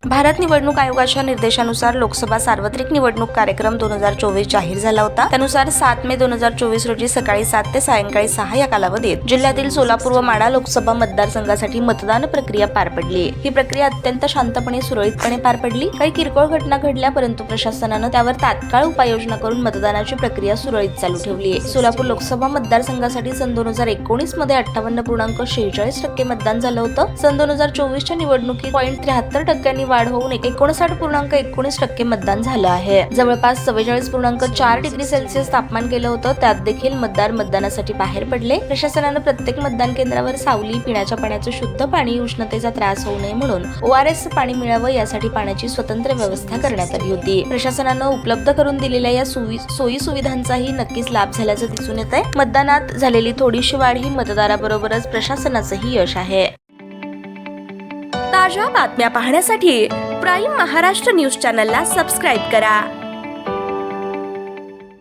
भारत निवडणूक आयोगाच्या निर्देशानुसार लोकसभा सार्वत्रिक निवडणूक कार्यक्रम 2024 जाहीर झाला होता। त्यानुसार 7 मे 2024 रोजी सकाळी 7 ते सायंकाळी 6 या कालावधीत जिल्ह्यातील सोलापूर व माढा लोकसभा मतदारसंघासाठी मतदान प्रक्रिया पार पडली। ही प्रक्रिया अत्यंत शांतपणे सुरळीतपणे पार पडली। काही किरकोळ घटना घडल्या, परंतु प्रशासनानं त्यावर तात्काळ उपाययोजना करून मतदानाची प्रक्रिया सुरळीत चालू ठेवली। सोलापूर लोकसभा मतदारसंघासाठी सन 2019 मध्ये 58.46% मतदान झालं होतं। सन 2024 च्या निवडणुकीत 0.73% वाढ होऊन 59.19% मतदान झालं आहे। जवळपास 44.4 डिग्री सेल्सिअस तापमान गेलं होतं। त्यात देखील मतदार मतदानासाठी बाहेर पडले। प्रशासनानं प्रत्येक मतदान केंद्रावर सावली, पिण्याच्या पाण्याचं शुद्ध पाणी, उष्णतेचा त्रास होऊ नये म्हणून ORS पाणी मिळावं यासाठी पाण्याची स्वतंत्र व्यवस्था करण्यात आली होती। प्रशासनानं उपलब्ध करून दिलेल्या या सोयी सुविधांचाही नक्कीच लाभ झाल्याचं दिसून येत आहे। मतदानात झालेली थोडीशी वाढ ही मतदाराबरोबरच प्रशासनाचंही यश आहे। ताज्या बातम्या पाहण्यासाठी प्राईम महाराष्ट्र न्यूज चॅनलला सबस्क्राईब करा।